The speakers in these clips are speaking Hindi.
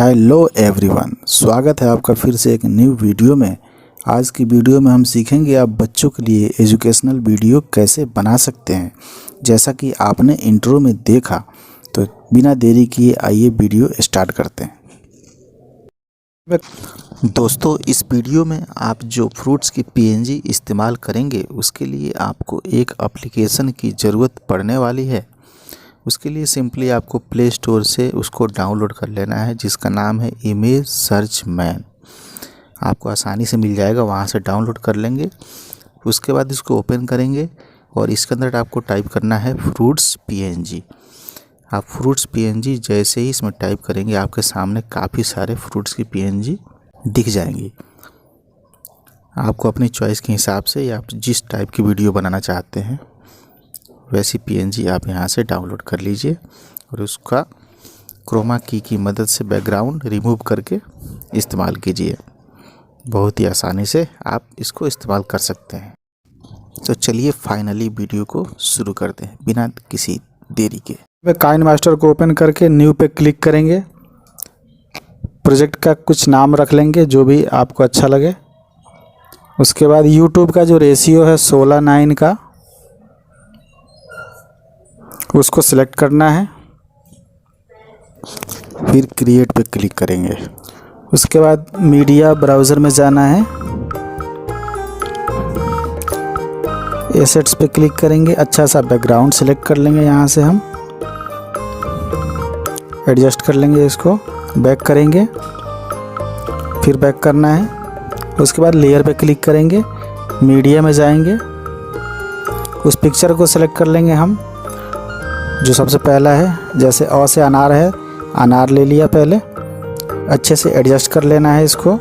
हेलो एवरीवन, स्वागत है आपका फिर से एक न्यू वीडियो में। आज की वीडियो में हम सीखेंगे आप बच्चों के लिए एजुकेशनल वीडियो कैसे बना सकते हैं। जैसा कि आपने इंट्रो में देखा, तो बिना देरी किए आइए वीडियो स्टार्ट करते हैं। दोस्तों, इस वीडियो में आप जो फ्रूट्स की पीएनजी इस्तेमाल करेंगे उसके लिए आपको एक एप्लीकेशन की ज़रूरत पड़ने वाली है। उसके लिए सिंपली आपको प्ले स्टोर से उसको डाउनलोड कर लेना है, जिसका नाम है इमेज सर्च मैन। आपको आसानी से मिल जाएगा, वहाँ से डाउनलोड कर लेंगे। उसके बाद इसको ओपन करेंगे और इसके अंदर आपको टाइप करना है फ्रूट्स पीएनजी। आप फ्रूट्स पीएनजी जैसे ही इसमें टाइप करेंगे, आपके सामने काफ़ी सारे फ्रूट्स की पीएनजी दिख जाएंगी। आपको अपनी चॉइस के हिसाब से या आप जिस टाइप की वीडियो बनाना चाहते हैं वैसी पीएनजी आप यहाँ से डाउनलोड कर लीजिए और उसका क्रोमा की मदद से बैकग्राउंड रिमूव करके इस्तेमाल कीजिए। बहुत ही आसानी से आप इसको इस्तेमाल कर सकते हैं। तो चलिए फाइनली वीडियो को शुरू करते हैं बिना किसी देरी के। काइन मास्टर को ओपन करके न्यू पे क्लिक करेंगे। प्रोजेक्ट का कुछ नाम रख लेंगे जो भी आपको अच्छा लगे। उसके बाद यूट्यूब का जो रेशियो है 16:9 का, उसको सिलेक्ट करना है। फिर क्रिएट पे क्लिक करेंगे। उसके बाद मीडिया ब्राउज़र में जाना है, एसेट्स पे क्लिक करेंगे। अच्छा सा बैकग्राउंड सिलेक्ट कर लेंगे, यहाँ से हम एडजस्ट कर लेंगे इसको। बैक करेंगे, फिर बैक करना है। उसके बाद लेयर पे क्लिक करेंगे, मीडिया में जाएंगे, उस पिक्चर को सिलेक्ट कर लेंगे हम जो सबसे पहला है। जैसे अ से अनार है, अनार ले लिया पहले। अच्छे से एडजस्ट कर लेना है इसको।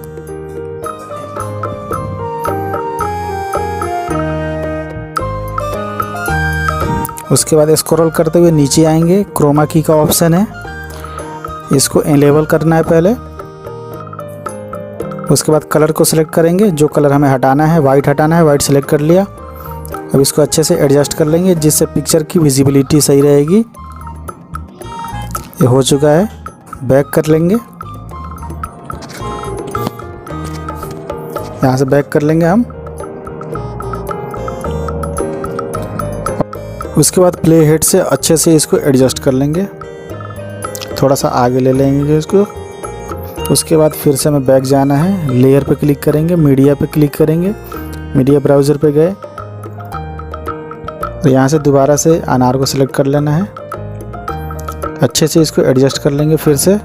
उसके बाद स्क्रॉल करते हुए नीचे आएंगे, क्रोमा की का ऑप्शन है, इसको इनेबल करना है पहले। उसके बाद कलर को सिलेक्ट करेंगे, जो कलर हमें हटाना है, वाइट हटाना है, वाइट सिलेक्ट कर लिया। अब इसको अच्छे से एडजस्ट कर लेंगे जिससे पिक्चर की विजिबिलिटी सही रहेगी। ये हो चुका है। बैक कर लेंगे, यहाँ से बैक कर लेंगे हम। उसके बाद प्ले हेड से अच्छे से इसको एडजस्ट कर लेंगे, थोड़ा सा आगे ले लेंगे इसको। उसके बाद फिर से हमें बैक जाना है, लेयर पे क्लिक करेंगे, मीडिया पे क्लिक करेंगे, मीडिया ब्राउज़र पे गए तो यहाँ से दोबारा से अनार को सिलेक्ट कर लेना है। अच्छे से इसको एडजस्ट कर लेंगे। फिर से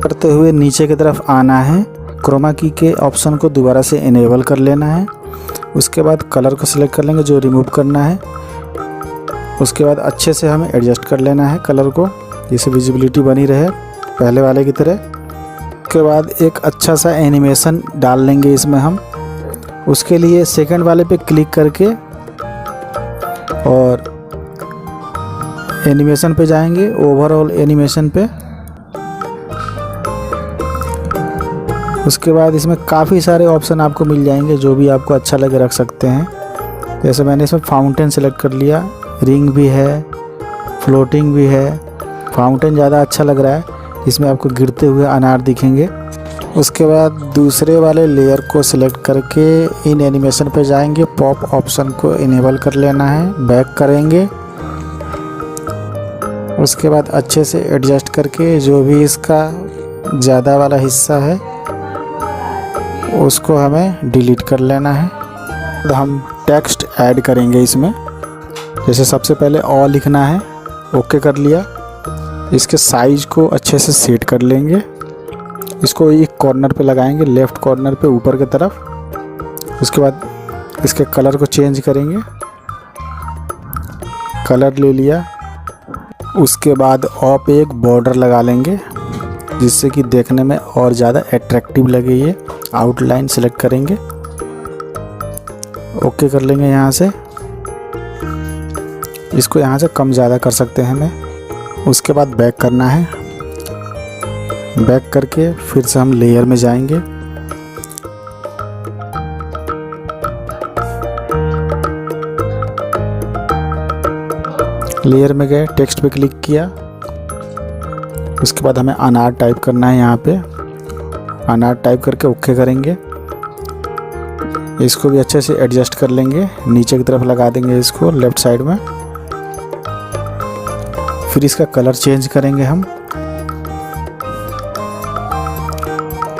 करते हुए नीचे की तरफ आना है, क्रोमा की के ऑप्शन को दोबारा से इनेबल कर लेना है। उसके बाद कलर को सिलेक्ट कर लेंगे जो रिमूव करना है। उसके बाद अच्छे से हमें एडजस्ट कर लेना है कलर को, जिससे विजिबिलिटी बनी रहे पहले वाले की तरह। उसके बाद एक अच्छा सा एनिमेशन डाल लेंगे इसमें हम। उसके लिए सेकंड वाले पे क्लिक करके और एनिमेशन पे जाएंगे, ओवरऑल एनिमेशन पे। उसके बाद इसमें काफ़ी सारे ऑप्शन आपको मिल जाएंगे, जो भी आपको अच्छा लगे रख सकते हैं। जैसे मैंने इसमें फाउंटेन सेलेक्ट कर लिया, रिंग भी है, फ्लोटिंग भी है। फाउंटेन ज़्यादा अच्छा लग रहा है, इसमें आपको गिरते हुए अनार दिखेंगे। उसके बाद दूसरे वाले लेयर को सिलेक्ट करके इन एनिमेशन पे जाएंगे, पॉप ऑप्शन को इनेबल कर लेना है। बैक करेंगे, उसके बाद अच्छे से एडजस्ट करके जो भी इसका ज़्यादा वाला हिस्सा है उसको हमें डिलीट कर लेना है। तो हम टेक्स्ट ऐड करेंगे इसमें। जैसे सबसे पहले ऑ लिखना है, ओके कर लिया। इसके साइज को अच्छे से सेट कर लेंगे। इसको एक कॉर्नर पे लगाएंगे, लेफ़्ट कॉर्नर पे ऊपर की तरफ। उसके बाद इसके कलर को चेंज करेंगे, कलर ले लिया। उसके बाद ऑ पे एक बॉर्डर लगा लेंगे जिससे कि देखने में और ज़्यादा अट्रैक्टिव लगे। ये आउटलाइन सेलेक्ट करेंगे, ओके कर लेंगे यहाँ से। इसको यहाँ से कम ज़्यादा कर सकते हैं हमें। उसके बाद बैक करना है, बैक करके फिर से हम लेयर में जाएंगे। लेयर में गए, टेक्स्ट पे क्लिक किया, उसके बाद हमें अनार टाइप करना है। यहाँ पे अनार टाइप करके ओके करेंगे। इसको भी अच्छे से एडजस्ट कर लेंगे, नीचे की तरफ लगा देंगे इसको लेफ़्ट साइड में। फिर इसका कलर चेंज करेंगे हम।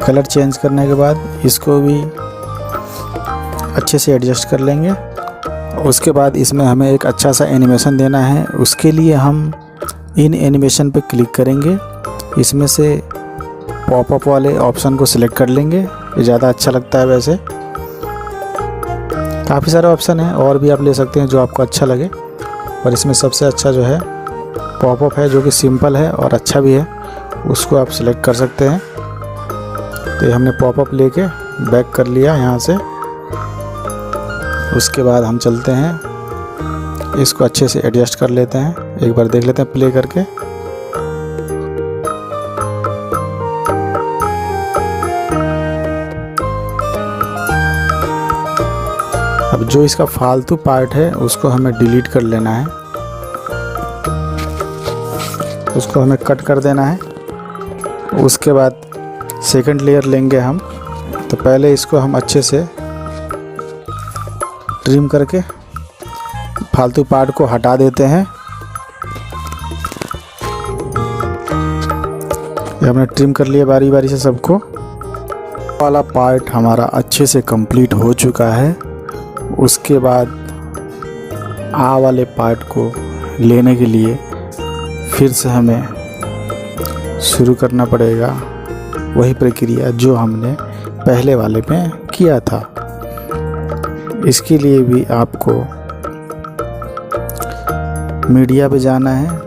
कलर चेंज करने के बाद इसको भी अच्छे से एडजस्ट कर लेंगे। उसके बाद इसमें हमें एक अच्छा सा एनिमेशन देना है। उसके लिए हम इन एनिमेशन पे क्लिक करेंगे। इसमें से पॉपअप वाले ऑप्शन को सिलेक्ट कर लेंगे, ये ज़्यादा अच्छा लगता है। वैसे काफ़ी सारे ऑप्शन हैं, और भी आप ले सकते हैं जो आपको अच्छा लगे, और इसमें सबसे अच्छा जो है पॉपअप है, जो कि सिंपल है और अच्छा भी है, उसको आप सिलेक्ट कर सकते हैं। तो ये हमने पॉपअप लेके बैक कर लिया यहाँ से। उसके बाद हम चलते हैं, इसको अच्छे से एडजस्ट कर लेते हैं। एक बार देख लेते हैं प्ले करके। अब जो इसका फालतू पार्ट है उसको हमें डिलीट कर लेना है, उसको हमें कट कर देना है। उसके बाद सेकंड लेयर लेंगे हम। तो पहले इसको हम अच्छे से ट्रिम करके फालतू पार्ट को हटा देते हैं। ये हमने ट्रिम कर लिया बारी बारी से सबको। वाला पार्ट हमारा अच्छे से कंप्लीट हो चुका है। उसके बाद आ वाले पार्ट को लेने के लिए फिर से हमें शुरू करना पड़ेगा वही प्रक्रिया जो हमने पहले वाले में किया था। इसके लिए भी आपको मीडिया पे जाना है।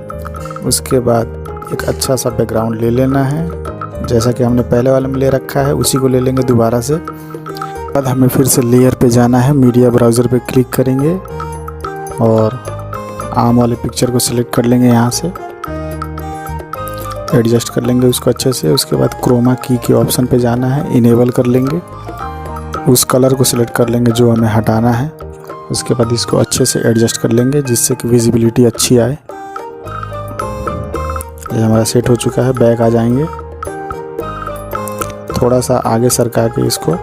उसके बाद एक अच्छा सा बैकग्राउंड ले लेना है, जैसा कि हमने पहले वाले में ले रखा है, उसी को ले लेंगे दोबारा से। बाद हमें फिर से लेयर पे जाना है, मीडिया ब्राउज़र पे क्लिक करेंगे और आम वाले पिक्चर को सिलेक्ट कर लेंगे, यहाँ से एडजस्ट कर लेंगे उसको अच्छे से। उसके बाद क्रोमा की के ऑप्शन पे जाना है, इनेबल कर लेंगे, उस कलर को सिलेक्ट कर लेंगे जो हमें हटाना है। उसके बाद इसको अच्छे से एडजस्ट कर लेंगे जिससे कि विजिबिलिटी अच्छी आए। ये हमारा सेट हो चुका है। बैक आ जाएंगे, थोड़ा सा आगे सरका के इसको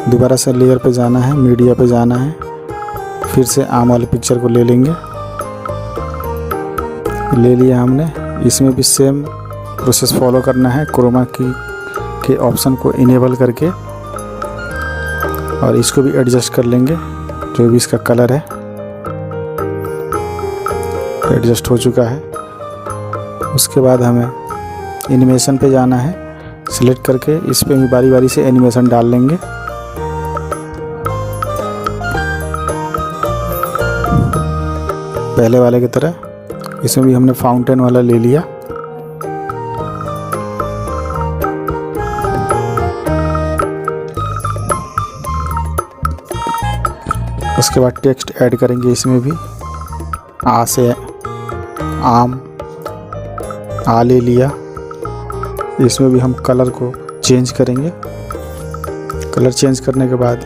दोबारा से लेयर पे जाना है, मीडिया पे जाना है, फिर से आम वाले पिक्चर को ले लेंगे। ले लिया हमने। इसमें भी सेम प्रोसेस फॉलो करना है, क्रोमा की के ऑप्शन को इनेबल करके, और इसको भी एडजस्ट कर लेंगे जो भी इसका कलर है। एडजस्ट हो चुका है। उसके बाद हमें एनिमेशन पे जाना है, सिलेक्ट करके इस पे भी बारी बारी से एनिमेशन डाल लेंगे। पहले वाले की तरह इसमें भी हमने फाउंटेन वाला ले लिया। उसके बाद टेक्स्ट ऐड करेंगे इसमें भी। आ से आम, आ ले लिया। इसमें भी हम कलर को चेंज करेंगे। कलर चेंज करने के बाद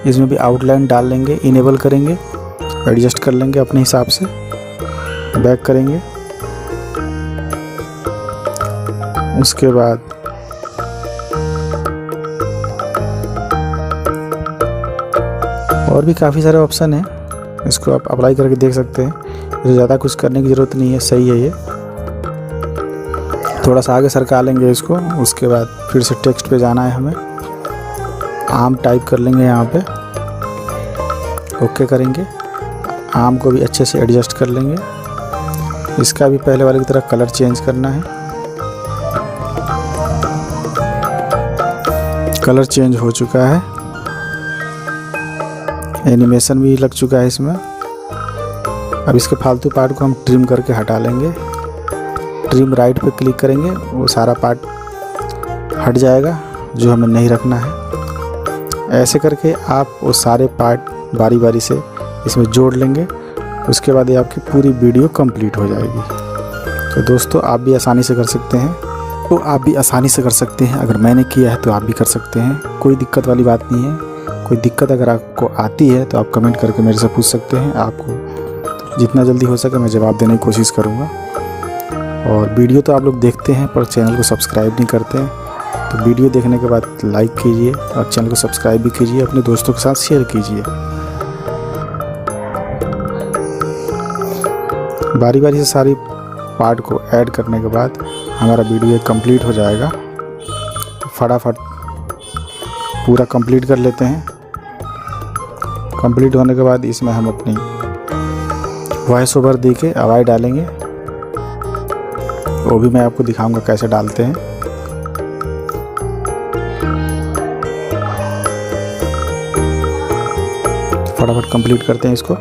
इसमें भी आउटलाइन डाल लेंगे, इनेबल करेंगे, एडजस्ट कर लेंगे अपने हिसाब से। बैक करेंगे। उसके बाद और भी काफ़ी सारे ऑप्शन हैं, इसको आप अप्लाई करके देख सकते हैं। मुझे ज़्यादा कुछ करने की ज़रूरत नहीं है, सही है ये। थोड़ा सा आगे सरका लेंगे इसको। उसके बाद फिर से टेक्स्ट पे जाना है हमें, आम टाइप कर लेंगे यहाँ पे, ओके करेंगे। आम को भी अच्छे से एडजस्ट कर लेंगे। इसका भी पहले वाले की तरह कलर चेंज करना है। कलर चेंज हो चुका है। एनिमेशन भी लग चुका है इसमें। अब इसके फालतू पार्ट को हम ट्रिम करके हटा लेंगे। ट्रिम राइट पे क्लिक करेंगे, वो सारा पार्ट हट जाएगा जो हमें नहीं रखना है। ऐसे करके आप वो सारे पार्ट बारी बारी से इसमें जोड़ लेंगे। उसके बाद ये आपकी पूरी वीडियो कंप्लीट हो जाएगी। तो दोस्तों आप भी आसानी से कर सकते हैं। अगर मैंने किया है तो आप भी कर सकते हैं, कोई दिक्कत वाली बात नहीं है। कोई दिक्कत अगर आपको आती है तो आप कमेंट करके मेरे से पूछ सकते हैं। आपको जितना जल्दी हो सके मैं जवाब देने की कोशिश करूँगा। और वीडियो तो आप लोग देखते हैं पर चैनल को सब्सक्राइब नहीं करते हैं, तो वीडियो देखने के बाद लाइक कीजिए और चैनल को सब्सक्राइब भी कीजिए, अपने दोस्तों के साथ शेयर कीजिए। बारी बारी से सारी पार्ट को ऐड करने के बाद हमारा वीडियो कंप्लीट हो जाएगा। तो फटाफट पूरा कंप्लीट कर लेते हैं। कंप्लीट होने के बाद इसमें हम अपनी वॉइस ओवर दे के आवाज़ डालेंगे, वो भी मैं आपको दिखाऊंगा कैसे डालते हैं। फटाफट कंप्लीट करते हैं इसको।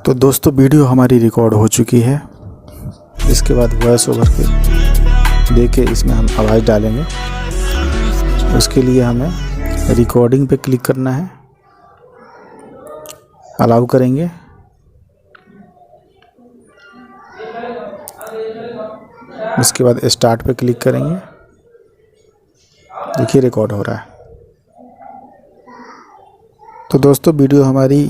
तो दोस्तों वीडियो हमारी रिकॉर्ड हो चुकी है। इसके बाद वॉइस ओवर के दे के इसमें हम आवाज़ डालेंगे। उसके लिए हमें रिकॉर्डिंग पे क्लिक करना है, अलाउ करेंगे। उसके बाद स्टार्ट पे क्लिक करेंगे। देखिए रिकॉर्ड हो रहा है। तो दोस्तों वीडियो हमारी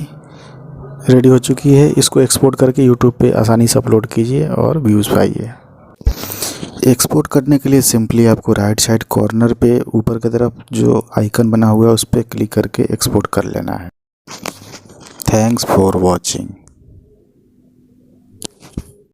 रेडी हो चुकी है। इसको एक्सपोर्ट करके यूट्यूब पे आसानी से अपलोड कीजिए और व्यूज़ पाइए। एक्सपोर्ट करने के लिए सिंपली आपको राइट साइड कॉर्नर पे ऊपर की तरफ जो आइकन बना हुआ है उस पर क्लिक करके एक्सपोर्ट कर लेना है। Thanks for watching.